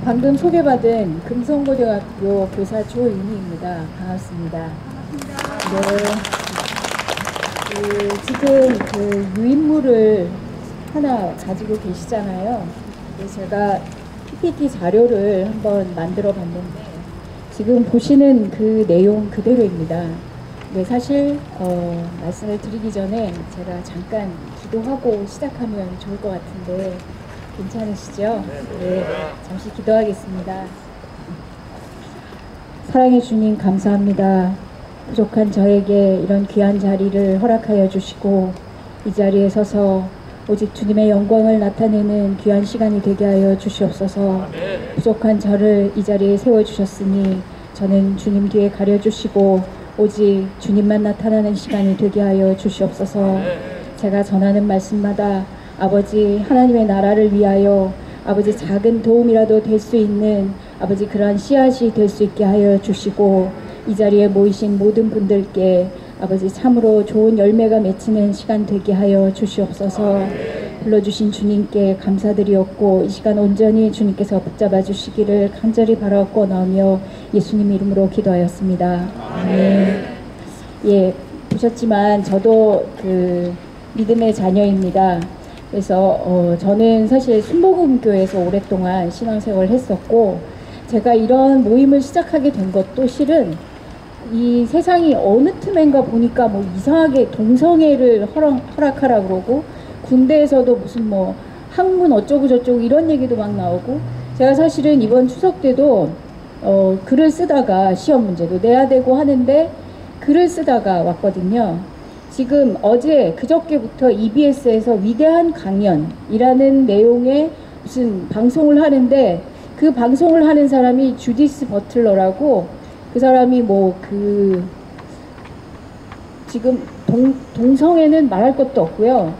방금 소개받은 금성고등학교 교사 조윤희입니다. 반갑습니다. 네, 지금 그 유인물을 하나 가지고 계시잖아요. 제가 PPT 자료를 한번 만들어 봤는데 지금 보시는 그 내용 그대로입니다. 네, 사실 말씀을 드리기 전에 제가 잠깐 기도하고 시작하면 좋을 것 같은데 괜찮으시죠? 네, 잠시 기도하겠습니다. 사랑해 주님 감사합니다. 부족한 저에게 이런 귀한 자리를 허락하여 주시고 이 자리에 서서 오직 주님의 영광을 나타내는 귀한 시간이 되게 하여 주시옵소서. 부족한 저를 이 자리에 세워주셨으니 저는 주님 뒤에 가려주시고 오직 주님만 나타나는 시간이 되게 하여 주시옵소서. 제가 전하는 말씀마다 아버지 하나님의 나라를 위하여 아버지 작은 도움이라도 될 수 있는 아버지 그러한 씨앗이 될 수 있게 하여 주시고 이 자리에 모이신 모든 분들께 아버지 참으로 좋은 열매가 맺히는 시간 되게 하여 주시옵소서. 불러주신 주님께 감사드리옵고 이 시간 온전히 주님께서 붙잡아 주시기를 간절히 바라옵고 나오며 예수님 이름으로 기도하였습니다. 아멘. 예, 보셨지만 저도 그 믿음의 자녀입니다. 그래서 저는 사실 순복음교회에서 오랫동안 신앙생활을 했었고 제가 이런 모임을 시작하게 된 것도 실은 이 세상이 어느 틈엔가 보니까 뭐 이상하게 동성애를 허락하라 그러고 군대에서도 무슨 뭐 학문 어쩌고 저쩌고 이런 얘기도 막 나오고 제가 사실은 이번 추석 때도 글을 쓰다가 시험 문제도 내야 되고 하는데 글을 쓰다가 왔거든요. 지금 어제 그저께부터 EBS에서 위대한 강연이라는 내용의 무슨 방송을 하는데 그 방송을 하는 사람이 주디스 버틀러라고 그 사람이 뭐 그 지금 동성애는 말할 것도 없고요.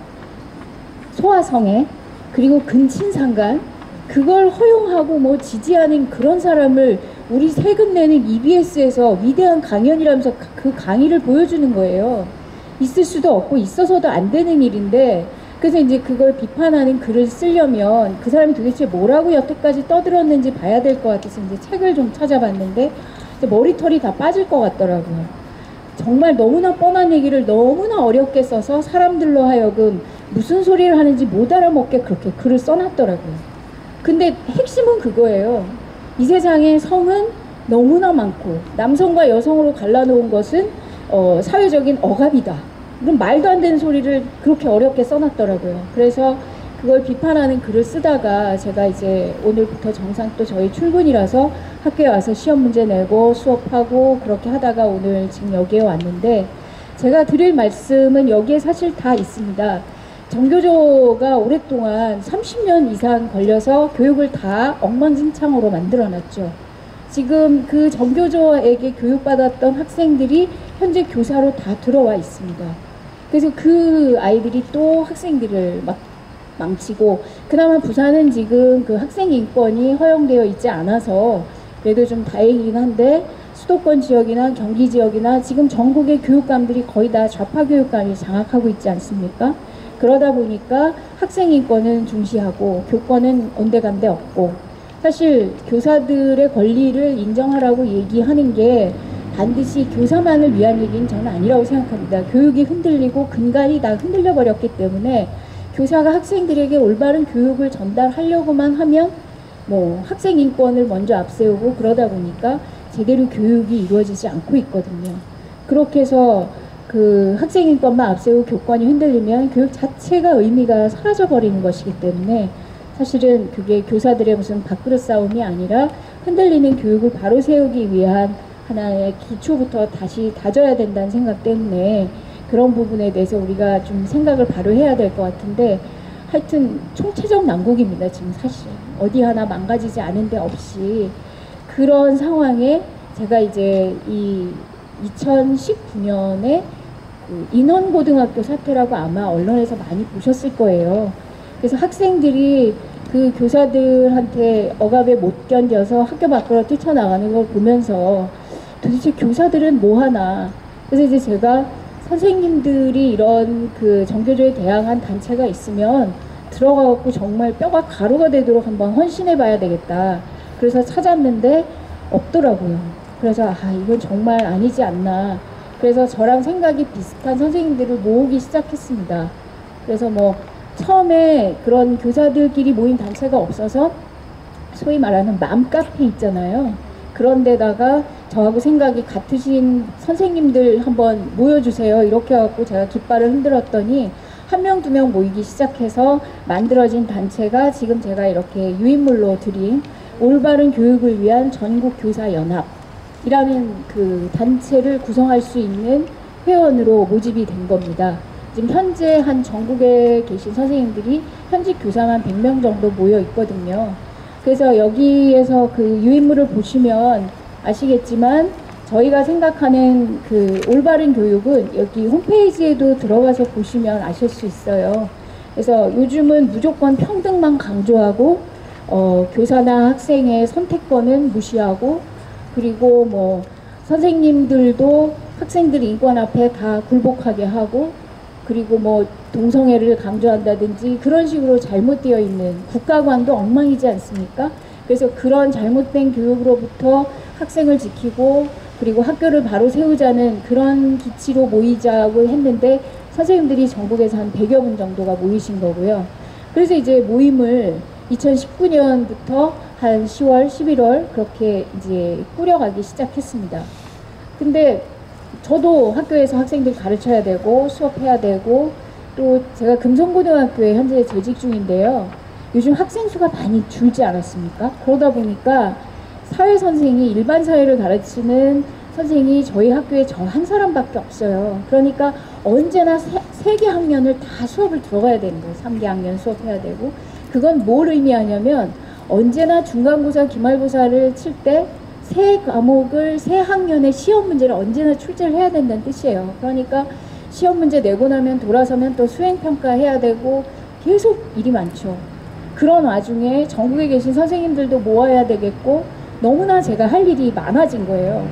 소아성애 그리고 근친상간 그걸 허용하고 뭐 지지하는 그런 사람을 우리 세금 내는 EBS에서 위대한 강연이라면서 그 강의를 보여주는 거예요. 있을 수도 없고 있어서도 안 되는 일인데 그래서 이제 그걸 비판하는 글을 쓰려면 그 사람이 도대체 뭐라고 여태까지 떠들었는지 봐야 될 것 같아서 이제 책을 좀 찾아봤는데 머리털이 다 빠질 것 같더라고요. 정말 너무나 뻔한 얘기를 너무나 어렵게 써서 사람들로 하여금 무슨 소리를 하는지 못 알아먹게 그렇게 글을 써놨더라고요. 근데 핵심은 그거예요. 이 세상에 성은 너무나 많고 남성과 여성으로 갈라놓은 것은 사회적인 억압이다. 이런 말도 안 되는 소리를 그렇게 어렵게 써놨더라고요. 그래서 그걸 비판하는 글을 쓰다가 제가 이제 오늘부터 정상 또 저희 출근이라서 학교에 와서 시험 문제 내고 수업하고 그렇게 하다가 오늘 지금 여기에 왔는데 제가 드릴 말씀은 여기에 사실 다 있습니다. 정교조가 오랫동안 30년 이상 걸려서 교육을 다 엉망진창으로 만들어놨죠. 지금 그 정교조에게 교육받았던 학생들이 현재 교사로 다 들어와 있습니다. 그래서 그 아이들이 또 학생들을 막 망치고 그나마 부산은 지금 그 학생 인권이 허용되어 있지 않아서 그래도 좀 다행이긴 한데 수도권 지역이나 경기 지역이나 지금 전국의 교육감들이 거의 다 좌파 교육감이 장악하고 있지 않습니까? 그러다 보니까 학생 인권은 중시하고 교권은 온데간데 없고 사실 교사들의 권리를 인정하라고 얘기하는 게 반드시 교사만을 위한 얘기는 저는 아니라고 생각합니다. 교육이 흔들리고 근간이 다 흔들려 버렸기 때문에 교사가 학생들에게 올바른 교육을 전달하려고만 하면 뭐 학생 인권을 먼저 앞세우고 그러다 보니까 제대로 교육이 이루어지지 않고 있거든요. 그렇게 해서 그 학생 인권만 앞세우고 교권이 흔들리면 교육 자체가 의미가 사라져 버리는 것이기 때문에 사실은 그게 교사들의 무슨 밥그릇 싸움이 아니라 흔들리는 교육을 바로 세우기 위한 하나의 기초부터 다시 다져야 된다는 생각 때문에 그런 부분에 대해서 우리가 좀 생각을 바로 해야 될 것 같은데 하여튼 총체적 난국입니다. 지금 사실 어디 하나 망가지지 않은 데 없이 그런 상황에 제가 이제 이 2019년에 그 인원고등학교 사태라고 아마 언론에서 많이 보셨을 거예요. 그래서 학생들이 그 교사들한테 억압에 못 견뎌서 학교 밖으로 뛰쳐나가는 걸 보면서 도대체 교사들은 뭐 하나. 그래서 이제 제가 선생님들이 이런 그 정교조에 대항한 단체가 있으면 들어가갖고 정말 뼈가 가루가 되도록 한번 헌신해 봐야 되겠다. 그래서 찾았는데 없더라고요. 그래서 아, 이건 정말 아니지 않나. 그래서 저랑 생각이 비슷한 선생님들을 모으기 시작했습니다. 그래서 뭐 처음에 그런 교사들끼리 모인 단체가 없어서 소위 말하는 맘카페 있잖아요. 그런 데다가 저하고 생각이 같으신 선생님들 한번 모여주세요. 이렇게 해갖고 제가 깃발을 흔들었더니 한 명, 두 명 모이기 시작해서 만들어진 단체가 지금 제가 이렇게 유인물로 드린 올바른 교육을 위한 전국교사연합이라는 그 단체를 구성할 수 있는 회원으로 모집이 된 겁니다. 지금 현재 한 전국에 계신 선생님들이 현직 교사만 100명 정도 모여 있거든요. 그래서 여기에서 그 유인물을 보시면 아시겠지만 저희가 생각하는 그 올바른 교육은 여기 홈페이지에도 들어가서 보시면 아실 수 있어요. 그래서 요즘은 무조건 평등만 강조하고 교사나 학생의 선택권은 무시하고, 그리고 뭐 선생님들도 학생들 인권 앞에 다 굴복하게 하고, 그리고 뭐 동성애를 강조한다든지 그런 식으로 잘못되어 있는 국가관도 엉망이지 않습니까? 그래서 그런 잘못된 교육으로부터 학생을 지키고 그리고 학교를 바로 세우자는 그런 기치로 모이자고 했는데 선생님들이 전국에서 한 100여 분 정도가 모이신 거고요. 그래서 이제 모임을 2019년부터 한 10월, 11월 그렇게 이제 꾸려가기 시작했습니다. 근데 저도 학교에서 학생들 가르쳐야 되고 수업해야 되고, 또 제가 금성고등학교에 현재 재직 중인데요. 요즘 학생 수가 많이 줄지 않았습니까? 그러다 보니까 사회선생이, 일반 사회를 가르치는 선생이 저희 학교에 저 한 사람밖에 없어요. 그러니까 언제나 세 개 학년을 다 수업을 들어가야 되는 거예요. 3개 학년 수업해야 되고. 그건 뭘 의미하냐면 언제나 중간고사, 기말고사를 칠 때 세 과목을 세 학년의 시험 문제를 언제나 출제를 해야 된다는 뜻이에요. 그러니까 시험 문제 내고 나면 돌아서면 또 수행평가 해야 되고 계속 일이 많죠. 그런 와중에 전국에 계신 선생님들도 모아야 되겠고 너무나 제가 할 일이 많아진 거예요.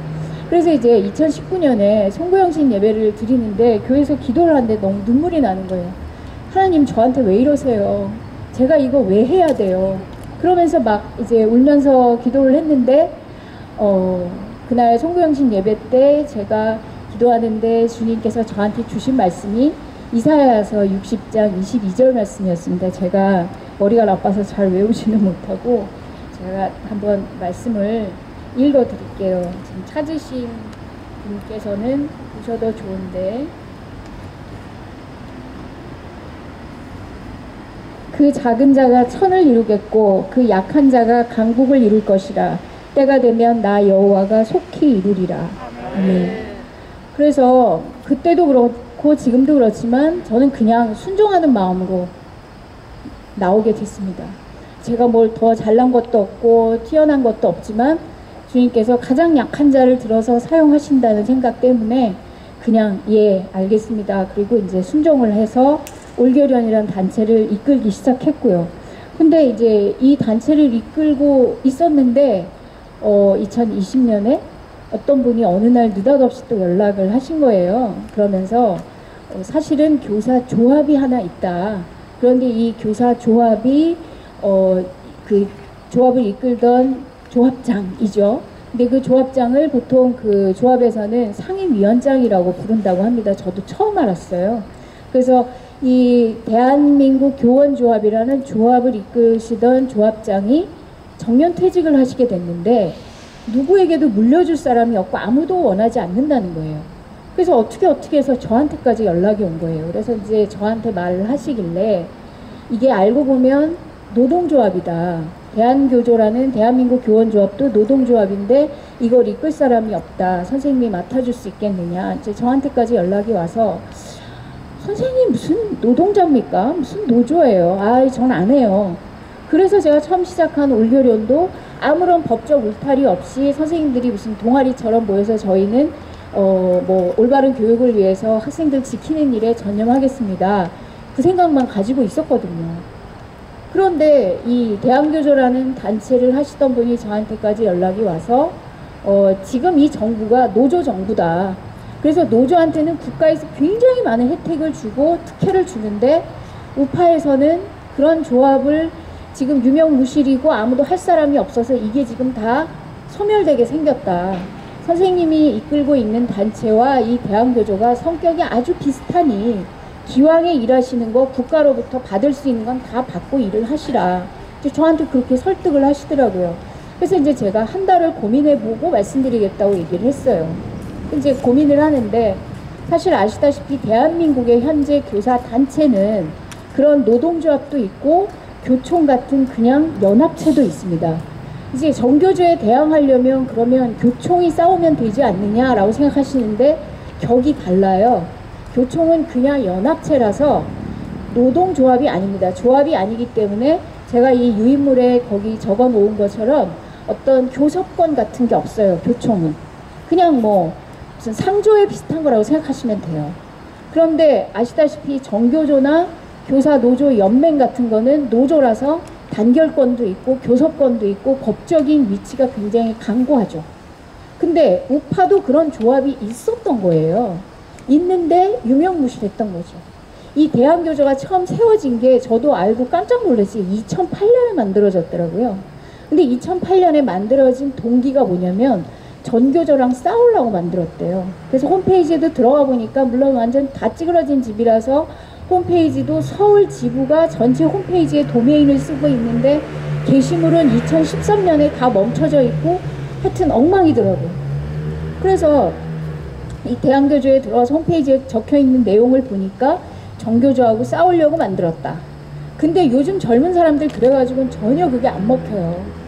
그래서 이제 2019년에 송구영신 예배를 드리는데 교회에서 기도를 하는데 너무 눈물이 나는 거예요. 하나님 저한테 왜 이러세요? 제가 이거 왜 해야 돼요? 그러면서 막 이제 울면서 기도를 했는데 그날 송구영신 예배 때 제가 기도하는데 주님께서 저한테 주신 말씀이 이사야서 60장 22절 말씀이었습니다. 제가 머리가 나빠서 잘 외우지는 못하고 제가 한번 말씀을 읽어 드릴게요. 지금 찾으신 분께서는 보셔도 좋은데, 그 작은 자가 천을 이루겠고 그 약한 자가 강국을 이룰 것이라. 때가 되면 나 여호와가 속히 이루리라. 아멘. 그래서 그때도 그렇고 지금도 그렇지만 저는 그냥 순종하는 마음으로 나오게 됐습니다. 제가 뭘 더 잘난 것도 없고 튀어난 것도 없지만 주님께서 가장 약한 자를 들어서 사용하신다는 생각 때문에 그냥 예 알겠습니다. 그리고 이제 순종을 해서 올교련이라는 단체를 이끌기 시작했고요. 근데 이제 이 단체를 이끌고 있었는데 2020년에 어떤 분이 어느 날 느닷없이 또 연락을 하신 거예요. 그러면서 사실은 교사 조합이 하나 있다. 그런데 이 교사 조합이 그 조합을 이끌던 조합장이죠. 근데 그 조합장을 보통 그 조합에서는 상임위원장이라고 부른다고 합니다. 저도 처음 알았어요. 그래서 이 대한민국 교원조합이라는 조합을 이끄시던 조합장이 정년퇴직을 하시게 됐는데 누구에게도 물려줄 사람이 없고 아무도 원하지 않는다는 거예요. 그래서 어떻게 해서 저한테까지 연락이 온 거예요. 그래서 이제 저한테 말을 하시길래 이게 알고 보면 노동조합이다. 대한교조라는 대한민국 교원조합도 노동조합인데 이걸 이끌 사람이 없다. 선생님이 맡아줄 수 있겠느냐. 이제 저한테까지 연락이 와서 선생님 무슨 노동자입니까? 무슨 노조예요? 전 안 해요. 그래서 제가 처음 시작한 올교련도 아무런 법적 울타리 없이 선생님들이 무슨 동아리처럼 모여서 저희는 뭐 올바른 교육을 위해서 학생들 지키는 일에 전념하겠습니다. 그 생각만 가지고 있었거든요. 그런데 이 대한교조라는 단체를 하시던 분이 저한테까지 연락이 와서 지금 이 정부가 노조 정부다. 그래서 노조한테는 국가에서 굉장히 많은 혜택을 주고 특혜를 주는데 우파에서는 그런 조합을 지금 유명무실이고 아무도 할 사람이 없어서 이게 지금 다 소멸되게 생겼다. 선생님이 이끌고 있는 단체와 이 대한교조가 성격이 아주 비슷하니 기왕에 일하시는 거 국가로부터 받을 수 있는 건 다 받고 일을 하시라. 저한테 그렇게 설득을 하시더라고요. 그래서 이제 제가 한 달을 고민해보고 말씀드리겠다고 얘기를 했어요. 이제 고민을 하는데 사실 아시다시피 대한민국의 현재 교사 단체는 그런 노동조합도 있고 교총 같은 그냥 연합체도 있습니다. 이제 정교조에 대항하려면 그러면 교총이 싸우면 되지 않느냐라고 생각하시는데 격이 달라요. 교총은 그냥 연합체라서 노동조합이 아닙니다. 조합이 아니기 때문에 제가 이 유인물에 거기 적어 놓은 것처럼 어떤 교섭권 같은 게 없어요. 교총은 그냥 뭐 무슨 상조에 비슷한 거라고 생각하시면 돼요. 그런데 아시다시피 정교조나 교사 노조 연맹 같은 거는 노조라서 단결권도 있고 교섭권도 있고 법적인 위치가 굉장히 강고하죠. 근데 우파도 그런 조합이 있었던 거예요. 있는데 유명무실했던 거죠. 이 대한교조가 처음 세워진 게 저도 알고 깜짝 놀랐어요. 2008년에 만들어졌더라고요. 근데 2008년에 만들어진 동기가 뭐냐면 전교조랑 싸우려고 만들었대요. 그래서 홈페이지에도 들어가 보니까 물론 완전 다 찌그러진 집이라서 홈페이지도 서울 지부가 전체 홈페이지에 도메인을 쓰고 있는데 게시물은 2013년에 다 멈춰져 있고 하여튼 엉망이더라고요. 그래서 이 대한교조에 들어와서 홈페이지에 적혀있는 내용을 보니까 정교조하고 싸우려고 만들었다. 근데 요즘 젊은 사람들 그래가지고는 전혀 그게 안 먹혀요.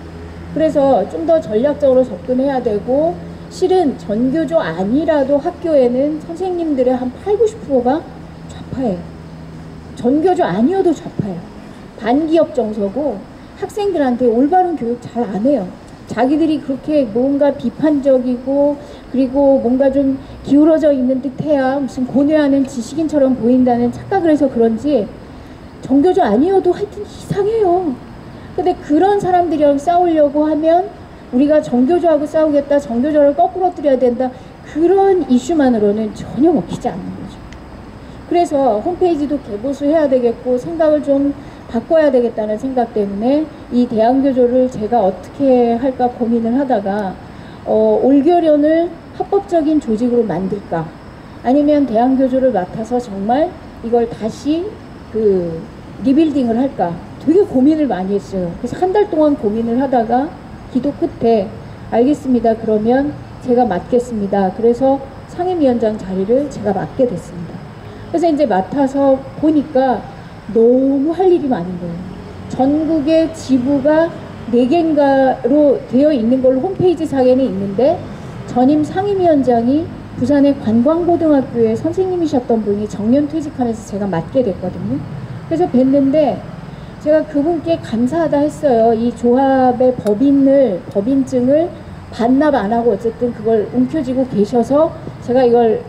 그래서 좀 더 전략적으로 접근해야 되고 실은 전교조 아니라도 학교에는 선생님들의 한 80~90%가 좌파예요. 전교조 아니어도 좌파예요. 반기업 정서고 학생들한테 올바른 교육 잘 안 해요. 자기들이 그렇게 뭔가 비판적이고 그리고 뭔가 좀 기울어져 있는 듯해야 무슨 고뇌하는 지식인처럼 보인다는 착각을 해서 그런지 정교조 아니어도 하여튼 이상해요. 근데 그런 사람들이랑 싸우려고 하면 우리가 정교조하고 싸우겠다, 정교조를 거꾸로 들여야 된다, 그런 이슈만으로는 전혀 먹히지 않는 거죠. 그래서 홈페이지도 개보수해야 되겠고 생각을 좀 바꿔야 되겠다는 생각 때문에 이 대한교조를 제가 어떻게 할까 고민을 하다가 올교련을 합법적인 조직으로 만들까, 아니면 대한교조를 맡아서 정말 이걸 다시 리빌딩을 할까 되게 고민을 많이 했어요. 그래서 한 달 동안 고민을 하다가 기도 끝에 알겠습니다. 그러면 제가 맡겠습니다. 그래서 상임위원장 자리를 제가 맡게 됐습니다. 그래서 이제 맡아서 보니까 너무 할 일이 많은 거예요. 전국의 지부가 4개인가로 되어 있는 걸로 홈페이지 상에는 있는데 전임 상임위원장이 부산의 관광고등학교의 선생님이셨던 분이 정년퇴직하면서 제가 맡게 됐거든요. 그래서 뵀는데 제가 그분께 감사하다 했어요. 이 조합의 법인증을 반납 안 하고 어쨌든 그걸 움켜쥐고 계셔서 제가 이걸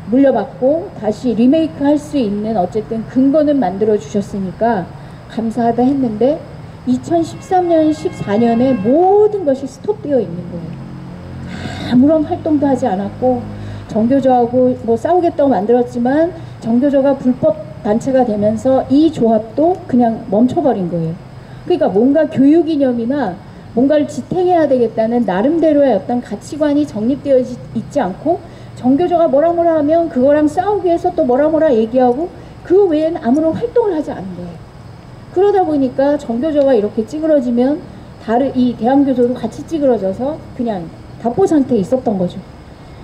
물려받고 다시 리메이크 할 수 있는 어쨌든 근거는 만들어 주셨으니까 감사하다 했는데 2013년, 14년에 모든 것이 스톱되어 있는 거예요. 아무런 활동도 하지 않았고 정교조하고 뭐 싸우겠다고 만들었지만 정교조가 불법 단체가 되면서 이 조합도 그냥 멈춰버린 거예요. 그러니까 뭔가 교육 이념이나 뭔가를 지탱해야 되겠다는 나름대로의 어떤 가치관이 정립되어 있지 않고 정교조가 뭐라 하면 그거랑 싸우기 위해서 또 뭐라 얘기하고 그 외에는 아무런 활동을 하지 않는 거예요. 그러다 보니까 정교조가 이렇게 찌그러지면 이 대한교조도 같이 찌그러져서 그냥 답보 상태에 있었던 거죠.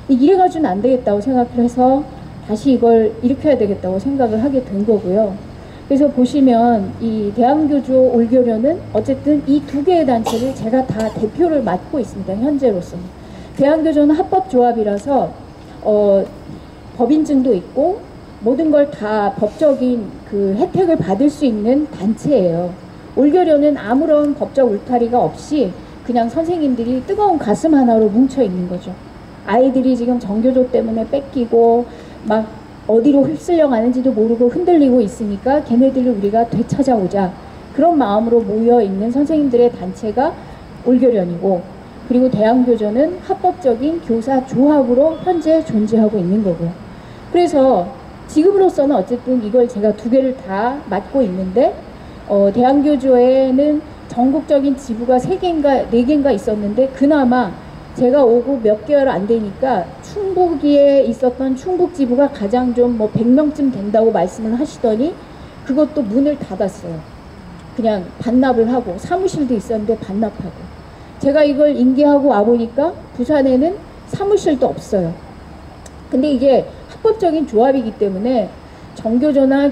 이래가지고는 안 되겠다고 생각을 해서 다시 이걸 일으켜야 되겠다고 생각을 하게 된 거고요. 그래서 보시면 이 대한교조 올교련은 어쨌든 이 2개의 단체를 제가 다 대표를 맡고 있습니다. 현재로서는. 대한교조는 합법조합이라서 법인증도 있고 모든 걸 다 법적인 그 혜택을 받을 수 있는 단체예요. 올교련은 아무런 법적 울타리가 없이 그냥 선생님들이 뜨거운 가슴 하나로 뭉쳐 있는 거죠. 아이들이 지금 정교조 때문에 뺏기고 막 어디로 휩쓸려 가는지도 모르고 흔들리고 있으니까 걔네들을 우리가 되찾아오자, 그런 마음으로 모여 있는 선생님들의 단체가 올교련이고, 그리고 대한교조는 합법적인 교사 조합으로 현재 존재하고 있는 거고요. 그래서 지금으로서는 어쨌든 이걸 제가 2개를 다 맡고 있는데 대한교조에는 전국적인 지부가 3개인가 4개인가 있었는데 그나마 제가 오고 몇 개월 안 되니까 충북에 있었던 충북지부가 가장 좀 뭐 100명쯤 된다고 말씀을 하시더니 그것도 문을 닫았어요. 그냥 반납을 하고 사무실도 있었는데 반납하고 제가 이걸 인계하고 와보니까 부산에는 사무실도 없어요. 근데 이게 합법적인 조합이기 때문에 정교조나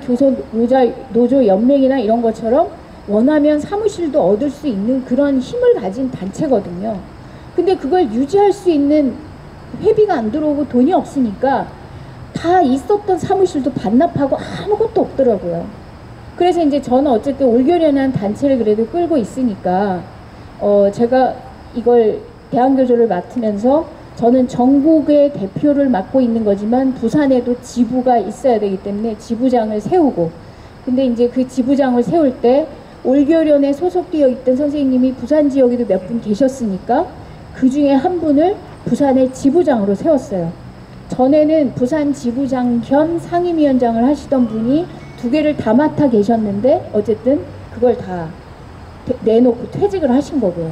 노조 연맹이나 이런 것처럼 원하면 사무실도 얻을 수 있는 그런 힘을 가진 단체거든요. 근데 그걸 유지할 수 있는 회비가 안 들어오고 돈이 없으니까 다 있었던 사무실도 반납하고 아무것도 없더라고요. 그래서 이제 저는 어쨌든 올겨련한 단체를 그래도 끌고 있으니까 제가 이걸 대한교조를 맡으면서 저는 전국의 대표를 맡고 있는 거지만 부산에도 지부가 있어야 되기 때문에 지부장을 세우고 근데 이제 그 지부장을 세울 때 올겨련에 소속되어 있던 선생님이 부산 지역에도 몇 분 계셨으니까 그 중에 한 분을 부산의 지부장으로 세웠어요. 전에는 부산 지부장 겸 상임위원장을 하시던 분이 2개를 다 맡아 계셨는데 어쨌든 그걸 다 내놓고 퇴직을 하신 거고요.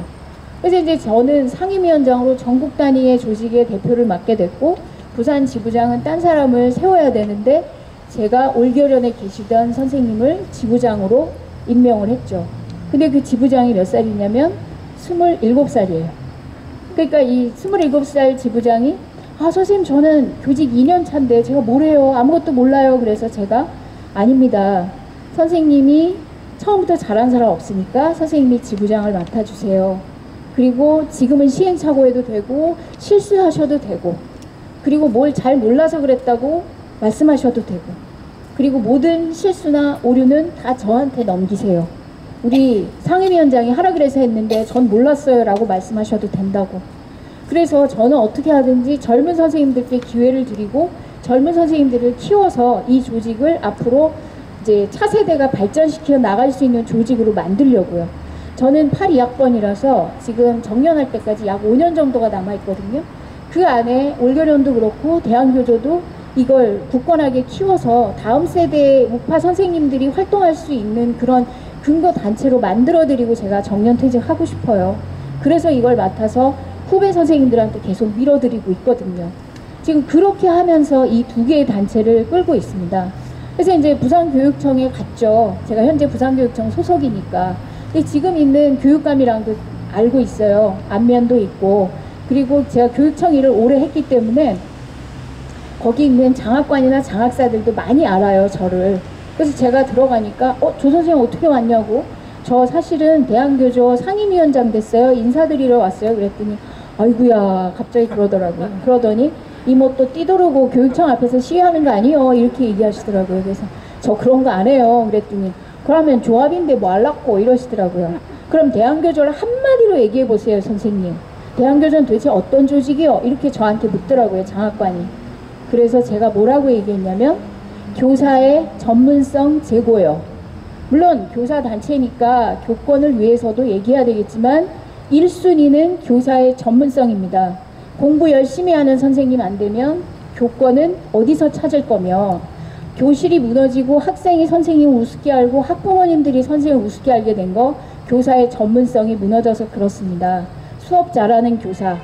그래서 이제 저는 상임위원장으로 전국 단위의 조직의 대표를 맡게 됐고 부산 지부장은 딴 사람을 세워야 되는데 제가 올겨련에 계시던 선생님을 지부장으로 임명을 했죠. 근데 그 지부장이 몇 살이냐면 27살이에요. 그러니까 이 27살 지부장이 선생님 저는 교직 2년 차인데 제가 뭘 해요? 아무것도 몰라요. 그래서 제가 아닙니다. 선생님이 처음부터 잘한 사람 없으니까 선생님이 지부장을 맡아주세요. 그리고 지금은 시행착오해도 되고 실수하셔도 되고 그리고 뭘 잘 몰라서 그랬다고 말씀하셔도 되고 그리고 모든 실수나 오류는 다 저한테 넘기세요. 우리 상임위원장이 하라 그래서 했는데 전 몰랐어요 라고 말씀하셔도 된다고. 그래서 저는 어떻게 하든지 젊은 선생님들께 기회를 드리고 젊은 선생님들을 키워서 이 조직을 앞으로 이제 차세대가 발전시켜 나갈 수 있는 조직으로 만들려고요. 저는 82학번이라서 지금 정년할 때까지 약 5년 정도가 남아있거든요. 그 안에 올겨련도 그렇고 대한교조도 이걸 굳건하게 키워서 다음 세대의 우파 선생님들이 활동할 수 있는 그런 근거 단체로 만들어드리고 제가 정년퇴직하고 싶어요. 그래서 이걸 맡아서 후배 선생님들한테 계속 밀어드리고 있거든요. 지금 그렇게 하면서 이 2개의 단체를 끌고 있습니다. 그래서 이제 부산교육청에 갔죠. 제가 현재 부산교육청 소속이니까. 근데 지금 있는 교육감이랑도 알고 있어요. 안면도 있고. 그리고 제가 교육청 일을 오래 했기 때문에 거기 있는 장학관이나 장학사들도 많이 알아요, 저를. 그래서 제가 들어가니까 조 선생님 어떻게 왔냐고. 저 사실은 대한교조 상임위원장 됐어요. 인사드리러 왔어요. 그랬더니 아이고야 갑자기 그러더라고요. 그러더니 이모 또 뛰도르고 교육청 앞에서 시위하는 거 아니에요? 이렇게 얘기하시더라고요. 그래서 저 그런 거 안 해요. 그랬더니 그러면 조합인데 뭐 할라고 이러시더라고요. 그럼 대한교조를 한마디로 얘기해 보세요, 선생님. 대한교조는 도대체 어떤 조직이요? 이렇게 저한테 묻더라고요, 장학관이. 그래서 제가 뭐라고 얘기했냐면 교사의 전문성 제고요. 물론 교사 단체니까 교권을 위해서도 얘기해야 되겠지만 1순위는 교사의 전문성입니다. 공부 열심히 하는 선생님 안 되면 교권은 어디서 찾을 거며 교실이 무너지고 학생이 선생님을 우습게 알고 학부모님들이 선생님을 우습게 알게 된 거 교사의 전문성이 무너져서 그렇습니다. 수업 잘하는 교사,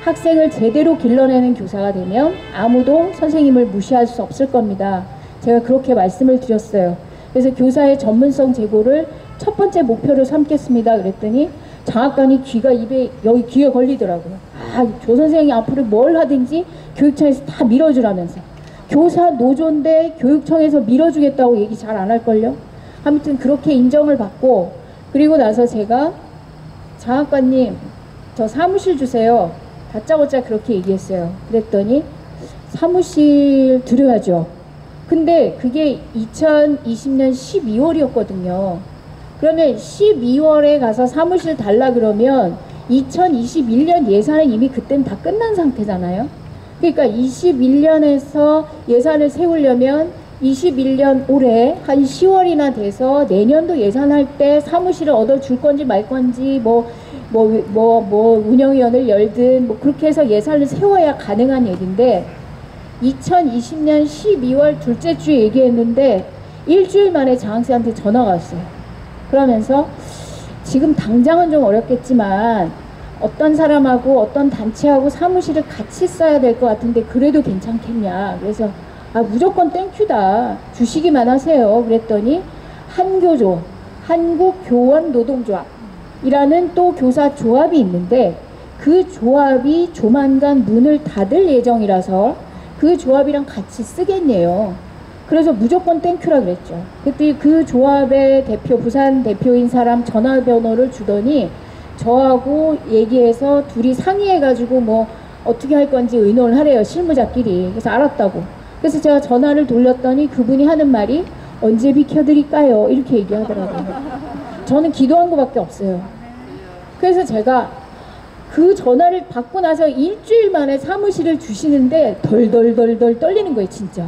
학생을 제대로 길러내는 교사가 되면 아무도 선생님을 무시할 수 없을 겁니다. 제가 그렇게 말씀을 드렸어요. 그래서 교사의 전문성 제고를 첫 번째 목표로 삼겠습니다. 그랬더니 장학관이 여기 귀에 걸리더라고요. 조 선생이 앞으로 뭘 하든지 교육청에서 다 밀어주라면서. 교사 노조인데 교육청에서 밀어주겠다고 얘기 잘 안 할걸요? 아무튼 그렇게 인정을 받고 그리고 나서 제가 장학관님 저 사무실 주세요. 다짜고짜 그렇게 얘기했어요. 그랬더니 사무실 드려야죠. 근데 그게 2020년 12월이었거든요. 그러면 12월에 가서 사무실 달라 그러면 2021년 예산은 이미 그땐 다 끝난 상태잖아요. 그러니까 21년에서 예산을 세우려면 21년 올해 한 10월이나 돼서 내년도 예산할 때 사무실을 얻어줄 건지 말 건지 운영위원을 열든 그렇게 해서 예산을 세워야 가능한 얘기인데 2020년 12월 둘째 주에 얘기했는데 일주일 만에 장학생한테 전화가 왔어요. 그러면서 지금 당장은 좀 어렵겠지만 어떤 사람하고 어떤 단체하고 사무실을 같이 써야 될 것 같은데 그래도 괜찮겠냐. 그래서 무조건 땡큐다. 주시기만 하세요. 그랬더니 한교조, 한국교원노동조합이라는 또 교사 조합이 있는데 그 조합이 조만간 문을 닫을 예정이라서 그 조합이랑 같이 쓰겠네요. 그래서 무조건 땡큐라 그랬죠. 그때 그 조합의 대표, 부산 대표인 사람 전화번호를 주더니 저하고 얘기해서 둘이 상의해가지고 뭐 어떻게 할 건지 의논을 하래요. 실무자끼리. 그래서 알았다고. 그래서 제가 전화를 돌렸더니 그분이 하는 말이 언제 비켜드릴까요? 이렇게 얘기하더라고요. 저는 기도한 것밖에 없어요. 그래서 제가 그 전화를 받고 나서 일주일 만에 사무실을 주시는데 덜덜덜덜 떨리는 거예요, 진짜.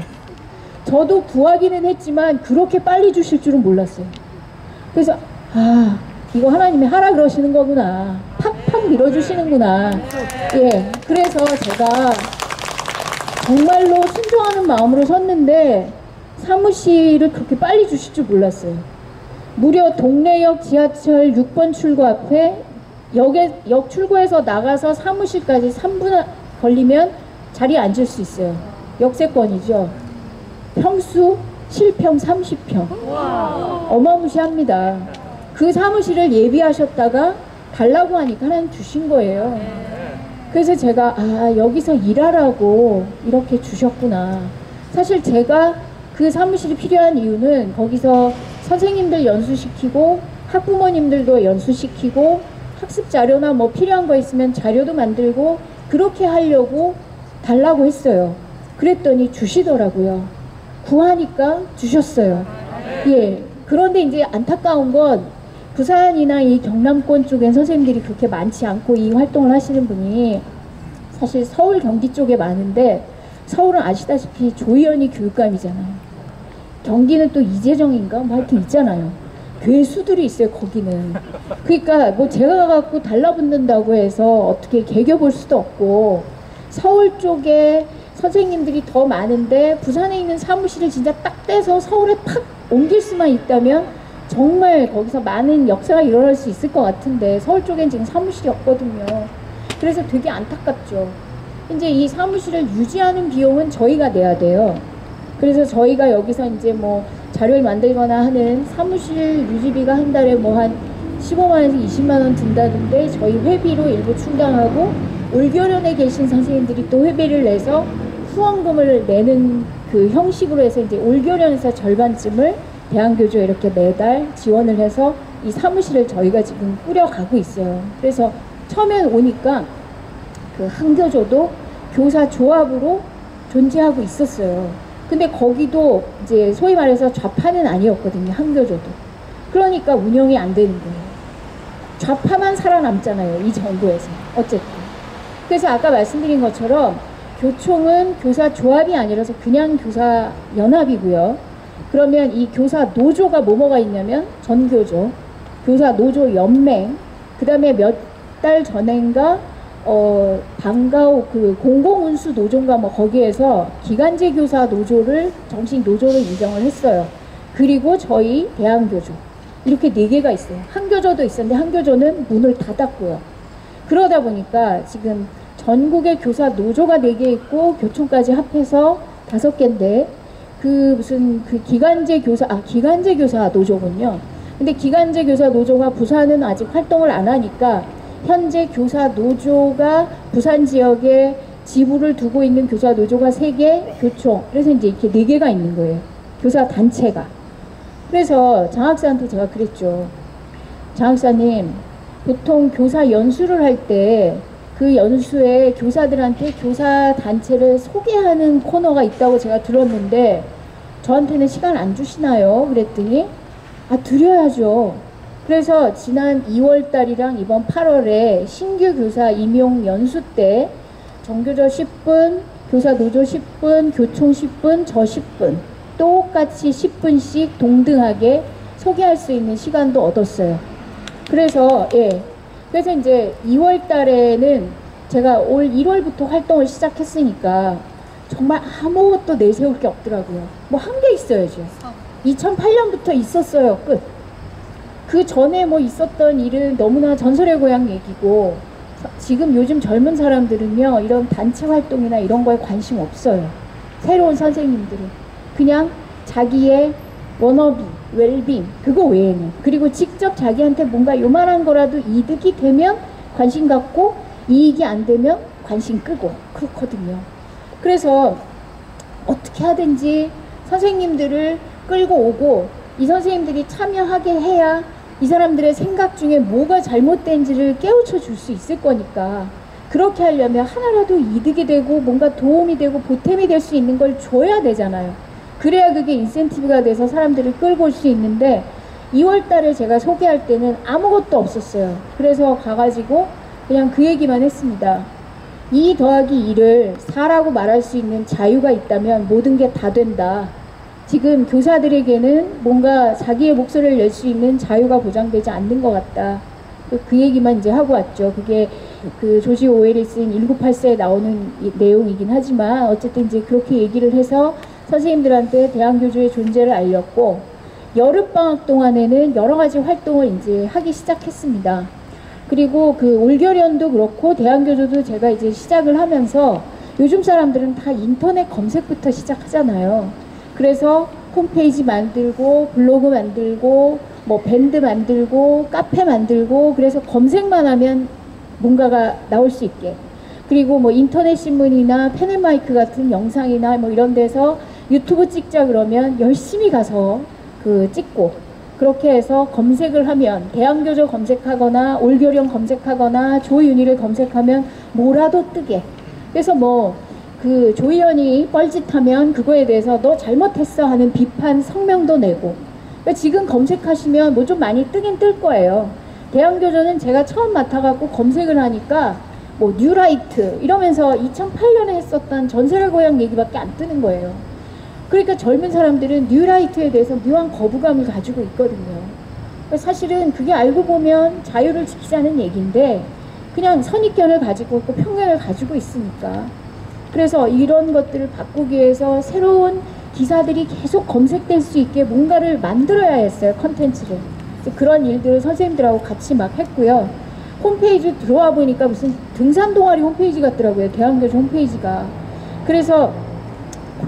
저도 구하기는 했지만 그렇게 빨리 주실 줄은 몰랐어요. 그래서 이거 하나님이 하라 그러시는 거구나. 팍팍 밀어주시는구나. 예, 그래서 제가 정말로 순종하는 마음으로 섰는데 사무실을 그렇게 빨리 주실 줄 몰랐어요. 무려 동래역 지하철 6번 출구 앞에 역 출구에서 나가서 사무실까지 3분 걸리면 자리에 앉을 수 있어요. 역세권이죠. 평수 7평 30평. 어마무시합니다. 그 사무실을 예비하셨다가 달라고 하니까 하나님 주신 거예요. 그래서 제가 여기서 일하라고 이렇게 주셨구나. 사실 제가 그 사무실이 필요한 이유는 거기서 선생님들 연수시키고 학부모님들도 연수시키고 학습 자료나 뭐 필요한 거 있으면 자료도 만들고 그렇게 하려고 달라고 했어요. 그랬더니 주시더라고요. 구하니까 주셨어요. 예. 그런데 이제 안타까운 건 부산이나 이 경남권 쪽엔 선생님들이 그렇게 많지 않고 이 활동을 하시는 분이 사실 서울 경기 쪽에 많은데 서울은 아시다시피 조희연이 교육감이잖아요. 경기는 또 이재정인가 뭐 하여튼 있잖아요. 괴수들이 있어요, 거기는. 그러니까 뭐 제가 갖고 달라붙는다고 해서 어떻게 개겨볼 수도 없고 서울 쪽에 선생님들이 더 많은데 부산에 있는 사무실을 진짜 딱 떼서 서울에 팍 옮길 수만 있다면 정말 거기서 많은 역사가 일어날 수 있을 것 같은데 서울 쪽엔 지금 사무실이 없거든요. 그래서 되게 안타깝죠. 이제 이 사무실을 유지하는 비용은 저희가 내야 돼요. 그래서 저희가 여기서 이제 뭐 자료를 만들거나 하는 사무실 유지비가 한 달에 뭐 한 15만원에서 20만원 든다던데 저희 회비로 일부 충당하고 올교련에 계신 선생님들이 또 회비를 내서 후원금을 내는 그 형식으로 해서 이제 올교련에서 절반쯤을 대한교조에 이렇게 매달 지원을 해서 이 사무실을 저희가 지금 꾸려가고 있어요. 그래서 처음에 오니까 그 한교조도 교사 조합으로 존재하고 있었어요. 근데 거기도 이제 소위 말해서 좌파는 아니었거든요. 한교조도. 그러니까 운영이 안 되는 거예요. 좌파만 살아남잖아요. 이 정부에서. 어쨌든. 그래서 아까 말씀드린 것처럼 교총은 교사 조합이 아니라서 그냥 교사 연합이고요. 그러면 이 교사 노조가 뭐가 있냐면 전교조, 교사 노조 연맹, 그 다음에 몇 달 전인가 방과후 그 공공운수 노조인가 뭐 거기에서 기간제 교사 노조를 정식 노조로 인정을 했어요. 그리고 저희 대한교조 이렇게 4개가 있어요. 한교조도 있었는데 한교조는 문을 닫았고요. 그러다 보니까 지금 전국에 교사 노조가 4개 있고 교총까지 합해서 5개인데 그 무슨 그 기간제 교사 기간제 교사 노조군요. 근데 기간제 교사 노조가 부산은 아직 활동을 안 하니까 현재 교사 노조가 부산 지역에 지부를 두고 있는 교사 노조가 3개, 교총. 그래서 이제 이렇게 4개가 있는 거예요. 교사 단체가. 그래서 장학사한테 제가 그랬죠. 장학사님, 보통 교사 연수를 할 때 그 연수에 교사들한테 교사 단체를 소개하는 코너가 있다고 제가 들었는데 저한테는 시간 안 주시나요? 그랬더니 드려야죠. 그래서 지난 2월 달이랑 이번 8월에 신규 교사 임용 연수 때 정교조 10분, 교사 노조 10분, 교총 10분, 저 10분 똑같이 10분씩 동등하게 소개할 수 있는 시간도 얻었어요. 그래서 그래서 이제 2월 달에는 제가 올 1월부터 활동을 시작했으니까 정말 아무것도 내세울 게 없더라고요. 뭐 한 게 있어야죠. 2008년부터 있었어요. 끝. 그 그 전에 뭐 있었던 일은 너무나 전설의 고향 얘기고, 지금 요즘 젊은 사람들은요, 이런 단체 활동이나 이런 거에 관심 없어요. 새로운 선생님들은. 그냥 자기의 워너비, 웰빙, 그거 외에는. 그리고 직접 자기한테 뭔가 요만한 거라도 이득이 되면 관심 갖고, 이익이 안 되면 관심 끄고, 그렇거든요. 그래서 어떻게 하든지 선생님들을 끌고 오고, 이 선생님들이 참여하게 해야 이 사람들의 생각 중에 뭐가 잘못된지를 깨우쳐 줄 수 있을 거니까, 그렇게 하려면 하나라도 이득이 되고 뭔가 도움이 되고 보탬이 될 수 있는 걸 줘야 되잖아요. 그래야 그게 인센티브가 돼서 사람들을 끌고 올 수 있는데, 2월 달에 제가 소개할 때는 아무것도 없었어요. 그래서 가가지고 그냥 그 얘기만 했습니다. 2 더하기 2를 4라고 말할 수 있는 자유가 있다면 모든 게 다 된다. 지금 교사들에게는 뭔가 자기의 목소리를 낼 수 있는 자유가 보장되지 않는 것 같다. 그 얘기만 이제 하고 왔죠. 그게 그 조지 오웰이 쓴 1984에 나오는 내용이긴 하지만, 어쨌든 이제 그렇게 얘기를 해서 선생님들한테 대안교조의 존재를 알렸고, 여름방학 동안에는 여러 가지 활동을 이제 하기 시작했습니다. 그리고 그 올겨련도 그렇고 대안교조도 제가 이제 시작을 하면서, 요즘 사람들은 다 인터넷 검색부터 시작하잖아요. 그래서 홈페이지 만들고 블로그 만들고 뭐 밴드 만들고 카페 만들고, 그래서 검색만 하면 뭔가가 나올 수 있게, 그리고 뭐 인터넷 신문이나 펜앤마이크 같은 영상이나 뭐 이런 데서 유튜브 찍자 그러면 열심히 가서 그 찍고, 그렇게 해서 검색을 하면 대안교조 검색하거나 올겨련 검색하거나 조윤희를 검색하면 뭐라도 뜨게. 그래서 뭐 그 조희연이 뻘짓하면 그거에 대해서 너 잘못했어 하는 비판 성명도 내고, 그러니까 지금 검색하시면 뭐 좀 많이 뜨긴 뜰 거예요. 대안교조는 제가 처음 맡아갖고 검색을 하니까 뭐 뉴라이트 이러면서 2008년에 했었던 전설의 고향 얘기밖에 안 뜨는 거예요. 그러니까 젊은 사람들은 뉴라이트에 대해서 묘한 거부감을 가지고 있거든요. 그러니까 사실은 그게 알고 보면 자유를 지키자는 얘기인데, 그냥 선입견을 가지고 있고 편견을 가지고 있으니까. 그래서 이런 것들을 바꾸기 위해서 새로운 기사들이 계속 검색될 수 있게 뭔가를 만들어야 했어요, 컨텐츠를. 그런 일들을 선생님들하고 같이 막 했고요. 홈페이지 들어와 보니까 무슨 등산 동아리 홈페이지 같더라고요, 대안교조 홈페이지가. 그래서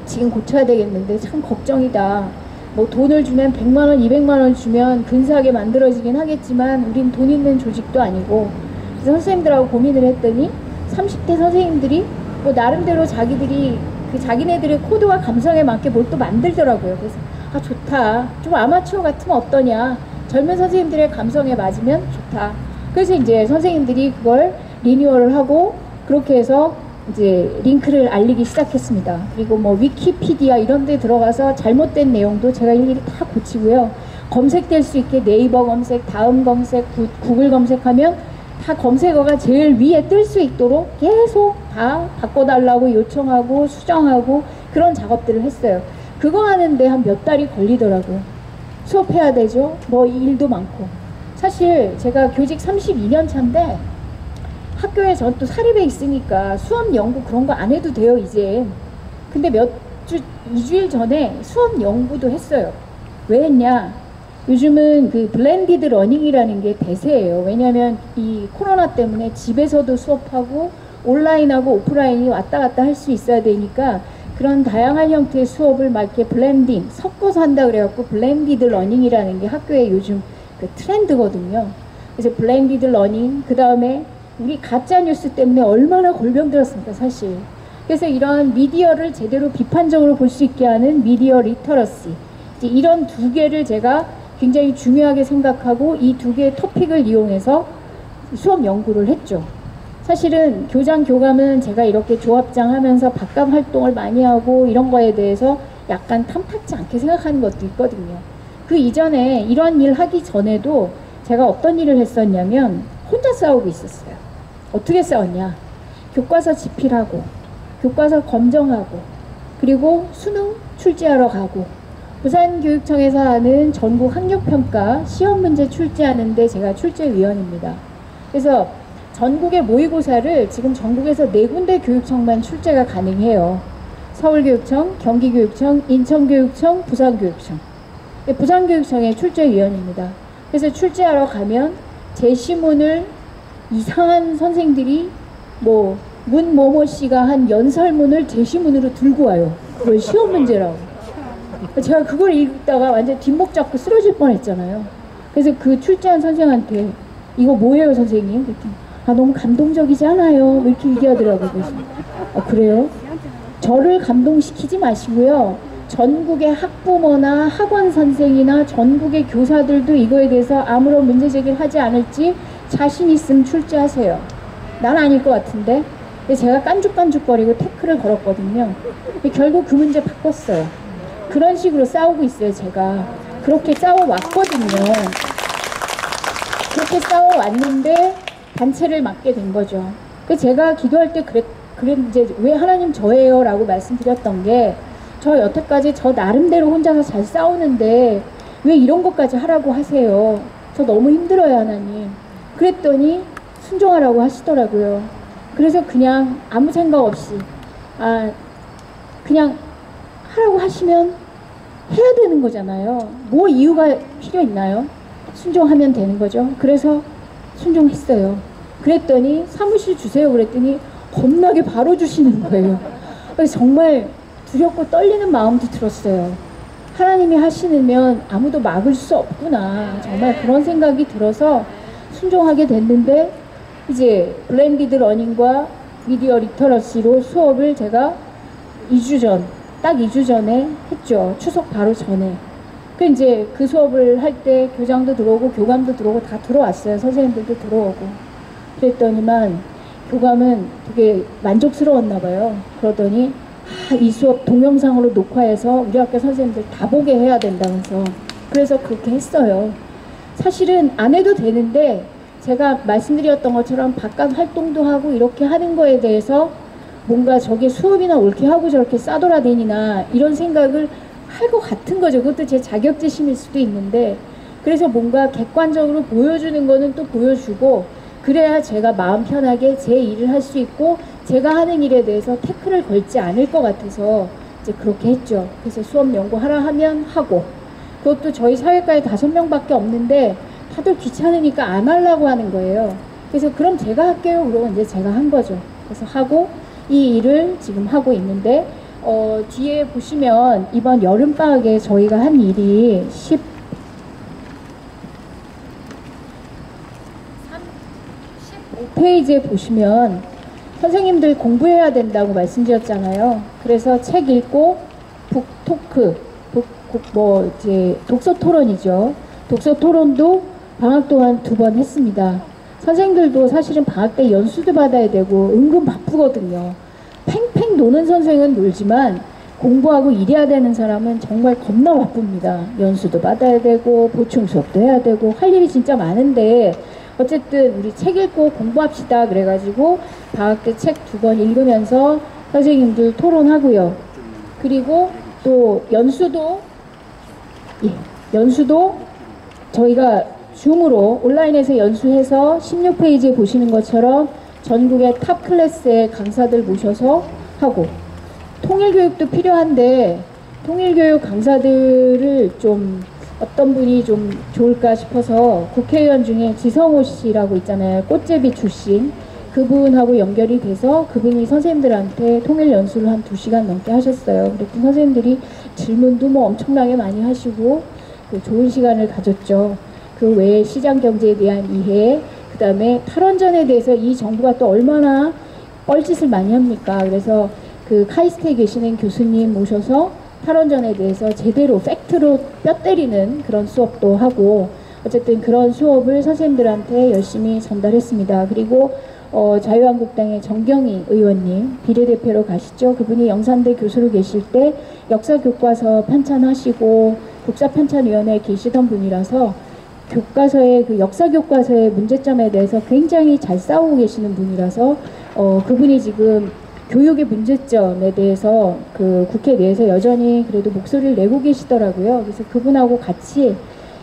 지금 고쳐야 되겠는데 참 걱정이다. 뭐 돈을 주면 100만원, 200만원 주면 근사하게 만들어지긴 하겠지만 우린 돈 있는 조직도 아니고. 그래서 선생님들하고 고민을 했더니 30대 선생님들이 뭐 나름대로 자기들이 그 자기네들의 코드와 감성에 맞게 뭘 또 만들더라고요. 그래서 아, 좋다. 좀 아마추어 같으면 어떠냐. 젊은 선생님들의 감성에 맞으면 좋다. 그래서 이제 선생님들이 그걸 리뉴얼을 하고, 그렇게 해서 이제 링크를 알리기 시작했습니다. 그리고 뭐 위키피디아 이런 데 들어가서 잘못된 내용도 제가 일일이 다 고치고요. 검색될 수 있게 네이버 검색, 다음 검색, 구글 검색하면 다 검색어가 제일 위에 뜰 수 있도록 계속 다 바꿔달라고 요청하고 수정하고 그런 작업들을 했어요. 그거 하는데 한 몇 달이 걸리더라고요. 수업해야 되죠. 뭐 일도 많고. 사실 제가 교직 32년 차인데 학교에 전 또 사립에 있으니까 수업 연구 그런 거 안 해도 돼요, 이제. 근데 2주일 전에 수업 연구도 했어요. 왜 했냐? 요즘은 그 블렌디드 러닝이라는 게 대세예요. 왜냐하면 이 코로나 때문에 집에서도 수업하고 온라인하고 오프라인이 왔다 갔다 할 수 있어야 되니까, 그런 다양한 형태의 수업을 막 이렇게 블렌딩, 섞어서 한다 그래갖고 블렌디드 러닝이라는 게 학교에 요즘 그 트렌드거든요. 그래서 블렌디드 러닝, 그 다음에 우리 가짜 뉴스 때문에 얼마나 골병들었습니까, 사실. 그래서 이런 미디어를 제대로 비판적으로 볼 수 있게 하는 미디어 리터러시, 이제 이런 두 개를 제가 굉장히 중요하게 생각하고 이 두 개의 토픽을 이용해서 수업 연구를 했죠. 사실은 교장, 교감은 제가 이렇게 조합장 하면서 바깥 활동을 많이 하고 이런 거에 대해서 약간 탐탁지 않게 생각하는 것도 있거든요. 그 이전에 이런 일 하기 전에도 제가 어떤 일을 했었냐면 혼자 싸우고 있었어요. 어떻게 싸웠냐? 교과서 집필하고 교과서 검정하고, 그리고 수능 출제하러 가고, 부산교육청에서 하는 전국 학력평가 시험 문제 출제하는데 제가 출제위원입니다. 그래서 전국의 모의고사를 지금 전국에서 4군데 교육청만 출제가 가능해요. 서울교육청, 경기교육청, 인천교육청, 부산교육청. 부산교육청의 출제위원입니다. 그래서 출제하러 가면 제시문을 이상한 선생들이 뭐 문모모 씨가 한 연설문을 제시문으로 들고 와요. 그걸 시험 문제라고. 제가 그걸 읽다가 완전 뒷목 잡고 쓰러질 뻔했잖아요. 그래서 그 출제한 선생한테 이거 뭐예요 선생님? 그랬더니 아 너무 감동적이지 않아요? 이렇게 얘기하더라고요. 그래서 그래요? 저를 감동시키지 마시고요. 전국의 학부모나 학원 선생이나 전국의 교사들도 이거에 대해서 아무런 문제 제기를 하지 않을지 자신 있으면 출제하세요. 난 아닐 것 같은데. 제가 깐죽깐죽거리고 태클을 걸었거든요. 결국 그 문제 바꿨어요. 그런 식으로 싸우고 있어요. 제가 그렇게 싸워왔거든요. 그렇게 싸워왔는데 단체를 맡게 된 거죠. 제가 기도할 때 이제 왜 하나님 저예요 라고 말씀드렸던 게, 저 여태까지 저 나름대로 혼자서 잘 싸우는데 왜 이런 것까지 하라고 하세요? 저 너무 힘들어요 하나님. 그랬더니 순종하라고 하시더라고요. 그래서 그냥 아무 생각 없이 그냥 하라고 하시면 해야 되는 거잖아요. 뭐 이유가 필요 있나요? 순종하면 되는 거죠. 그래서 순종했어요. 그랬더니 사무실 주세요 그랬더니 겁나게 바로 주시는 거예요. 그래서 정말 두렵고 떨리는 마음도 들었어요. 하나님이 하시면 아무도 막을 수 없구나. 정말 그런 생각이 들어서 순종하게 됐는데, 이제 블렌디드 러닝과 미디어 리터러시로 수업을 제가 2주 전, 딱 2주 전에 했죠. 추석 바로 전에. 이제 그 수업을 할 때 교장도 들어오고 교감도 들어오고 다 들어왔어요. 선생님들도 들어오고. 그랬더니만 교감은 되게 만족스러웠나 봐요. 그러더니 이 수업 동영상으로 녹화해서 우리 학교 선생님들 다 보게 해야 된다면서. 그래서 그렇게 했어요. 사실은 안 해도 되는데 제가 말씀드렸던 것처럼 바깥 활동도 하고 이렇게 하는 거에 대해서 뭔가 저게 수업이나 옳게 하고 저렇게 싸돌아다니나 이런 생각을 할 것 같은 거죠. 그것도 제 자격지심일 수도 있는데, 그래서 뭔가 객관적으로 보여주는 거는 또 보여주고, 그래야 제가 마음 편하게 제 일을 할 수 있고 제가 하는 일에 대해서 태클을 걸지 않을 것 같아서 이제 그렇게 했죠. 그래서 수업 연구하라 하면 하고, 그것도 저희 사회과에 5명밖에 없는데 다들 귀찮으니까 안 하려고 하는 거예요. 그래서 그럼 제가 할게요. 그러고 이제 제가 한 거죠. 그래서 하고 이 일을 지금 하고 있는데, 뒤에 보시면 이번 여름방학에 저희가 한 일이 15페이지에 보시면 선생님들 공부해야 된다고 말씀드렸잖아요. 그래서 책 읽고 북토크, 이제 독서 토론이죠. 독서 토론도 방학 동안 2번 했습니다. 선생님들도 사실은 방학 때 연수도 받아야 되고 은근 바쁘거든요. 팽팽 노는 선생은 놀지만 공부하고 일해야 되는 사람은 정말 겁나 바쁩니다. 연수도 받아야 되고 보충 수업도 해야 되고 할 일이 진짜 많은데, 어쨌든 우리 책 읽고 공부합시다 그래가지고 방학 때 책 2번 읽으면서 선생님들 토론하고요. 그리고 또 연수도 저희가 줌으로 온라인에서 연수해서 16페이지에 보시는 것처럼 전국의 탑 클래스의 강사들 모셔서 하고, 통일교육도 필요한데 통일교육 강사들을 좀 어떤 분이 좀 좋을까 싶어서 국회의원 중에 지성호 씨라고 있잖아요. 꽃제비 출신. 그분하고 연결이 돼서 그분이 선생님들한테 통일 연수를 한 2시간 넘게 하셨어요. 그랬더니 선생님들이 질문도 뭐 엄청나게 많이 하시고 좋은 시간을 가졌죠. 그 외에 시장 경제에 대한 이해, 그 다음에 탈원전에 대해서 이 정부가 또 얼마나 뻘짓을 많이 합니까? 그래서 그 카이스트에 계시는 교수님 모셔서 탈원전에 대해서 제대로 팩트로 뼈 때리는 그런 수업도 하고, 어쨌든 그런 수업을 선생님들한테 열심히 전달했습니다. 그리고 자유한국당의 정경희 의원님 비례대표로 가시죠. 그분이 영산대 교수로 계실 때 역사교과서 편찬하시고 국사편찬위원회에 계시던 분이라서 교과서의 그 역사교과서의 문제점에 대해서 굉장히 잘 싸우고 계시는 분이라서 그분이 지금 교육의 문제점에 대해서 그 국회 내에서 여전히 그래도 목소리를 내고 계시더라고요. 그래서 그분하고 같이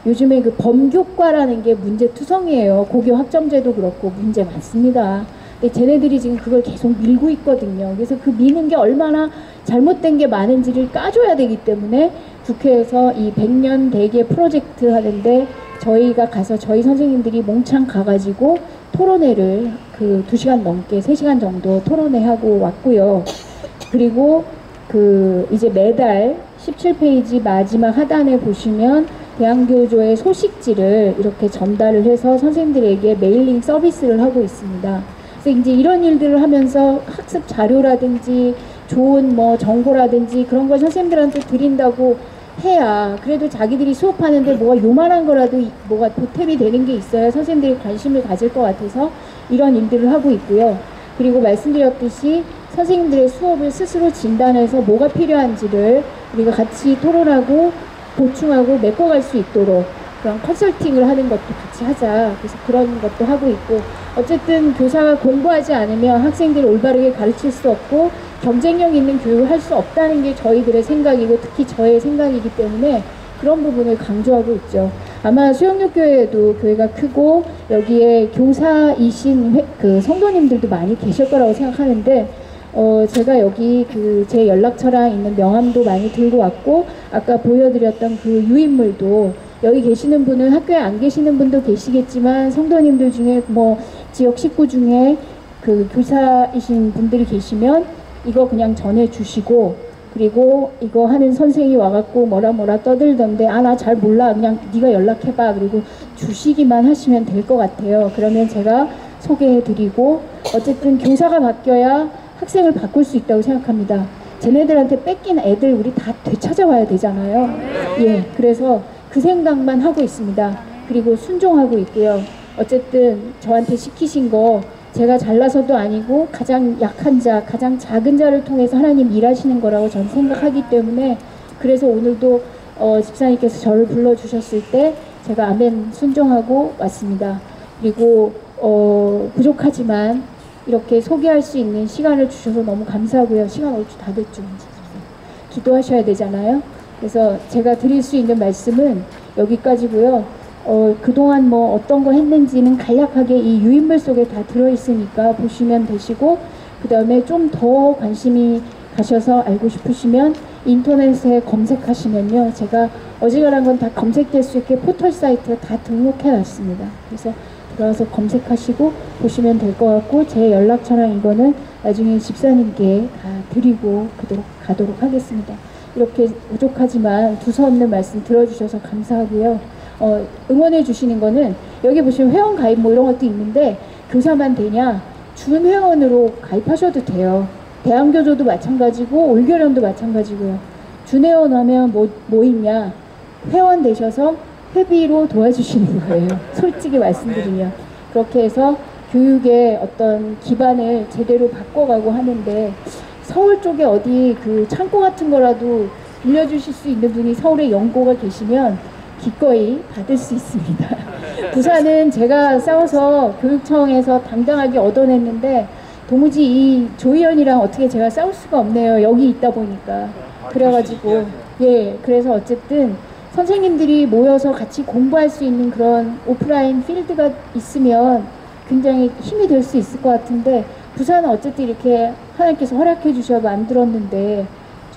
요즘에 그 범교과라는 게 문제투성이에요. 고교 학점제도 그렇고 문제 많습니다. 근데 쟤네들이 지금 그걸 계속 밀고 있거든요. 그래서 그 미는 게 얼마나 잘못된 게 많은지를 까줘야 되기 때문에 국회에서 이 100년 대계 프로젝트 하는데 저희가 가서 저희 선생님들이 몽창 가가지고 토론회를 그 2시간 넘게 3시간 정도 토론회하고 왔고요. 그리고 그 이제 매달 17페이지 마지막 하단에 보시면 대한교조의 소식지를 이렇게 전달을 해서 선생님들에게 메일링 서비스를 하고 있습니다. 그래서 이제 이런 일들을 하면서 학습 자료라든지 좋은 뭐 정보라든지 그런 걸 선생님들한테 드린다고 해야 그래도 자기들이 수업하는데 뭐가 요만한 거라도 뭐가 보탬이 되는 게 있어야 선생님들이 관심을 가질 것 같아서 이런 일들을 하고 있고요. 그리고 말씀드렸듯이 선생님들의 수업을 스스로 진단해서 뭐가 필요한지를 우리가 같이 토론하고 보충하고 메꿔갈 수 있도록 그런 컨설팅을 하는 것도 같이 하자. 그래서 그런 것도 하고 있고, 어쨌든 교사가 공부하지 않으면 학생들을 올바르게 가르칠 수 없고 경쟁력 있는 교육을 할 수 없다는 게 저희들의 생각이고 특히 저의 생각이기 때문에 그런 부분을 강조하고 있죠. 아마 수영육교회도 교회가 크고 여기에 교사이신 그 성도님들도 많이 계실 거라고 생각하는데 제가 여기 그 제 연락처랑 있는 명함도 많이 들고 왔고 아까 보여드렸던 그 유인물도 여기 계시는 분은 학교에 안 계시는 분도 계시겠지만 성도님들 중에 뭐 지역 식구 중에 그 교사이신 분들이 계시면 이거 그냥 전해주시고 그리고 이거 하는 선생이 와갖고 뭐라 떠들던데 아 나 잘 몰라 그냥 네가 연락해봐 그리고 주시기만 하시면 될 것 같아요. 그러면 제가 소개해드리고 어쨌든 교사가 바뀌어야 학생을 바꿀 수 있다고 생각합니다. 쟤네들한테 뺏긴 애들 우리 다 되찾아와야 되잖아요. 예, 그래서 그 생각만 하고 있습니다. 그리고 순종하고 있고요. 어쨌든 저한테 시키신 거 제가 잘나서도 아니고 가장 약한 자, 가장 작은 자를 통해서 하나님 일하시는 거라고 저는 생각하기 때문에 그래서 오늘도 집사님께서 저를 불러주셨을 때 제가 아멘 순종하고 왔습니다. 그리고 부족하지만 이렇게 소개할 수 있는 시간을 주셔서 너무 감사하고요. 시간 얼추 다 됐죠. 기도하셔야 되잖아요. 그래서 제가 드릴 수 있는 말씀은 여기까지고요. 그동안 뭐 어떤 거 했는지는 간략하게 이 유인물 속에 다 들어있으니까 보시면 되시고 그 다음에 좀 더 관심이 가셔서 알고 싶으시면 인터넷에 검색하시면요. 제가 어지간한 건 다 검색될 수 있게 포털 사이트에 다 등록해 놨습니다. 그래서 들어가서 검색하시고 보시면 될 것 같고 제 연락처랑 이거는 나중에 집사님께 다 드리고 가도록 하겠습니다. 이렇게 부족하지만 두서없는 말씀 들어주셔서 감사하고요. 응원해 주시는 거는 여기 보시면 회원 가입 뭐 이런 것도 있는데 교사만 되냐? 준회원으로 가입하셔도 돼요. 대한교조도 마찬가지고 올교련도 마찬가지고요. 준회원 하면 뭐 있냐? 회원 되셔서 회비로 도와주시는 거예요. 솔직히 말씀드리면. 그렇게 해서 교육의 어떤 기반을 제대로 바꿔가고 하는데 서울 쪽에 어디 그 창고 같은 거라도 빌려주실 수 있는 분이 서울에 연고가 계시면 기꺼이 받을 수 있습니다. 부산은 제가 싸워서 교육청에서 당당하게 얻어냈는데 도무지 이 조희연이랑 어떻게 제가 싸울 수가 없네요. 여기 있다 보니까. 그래가지고 예, 그래서 어쨌든 선생님들이 모여서 같이 공부할 수 있는 그런 오프라인 필드가 있으면 굉장히 힘이 될 수 있을 것 같은데 부산은 어쨌든 이렇게 하나님께서 허락해 주셔 만들었는데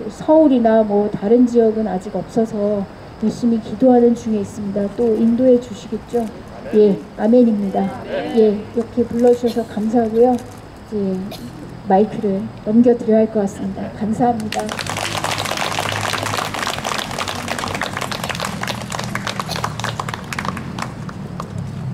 서울이나 뭐 다른 지역은 아직 없어서 열심히 기도하는 중에 있습니다. 또 인도해 주시겠죠? 예, 아멘입니다. 예, 이렇게 불러주셔서 감사하고요. 이제 마이크를 넘겨드려야 할 것 같습니다. 감사합니다.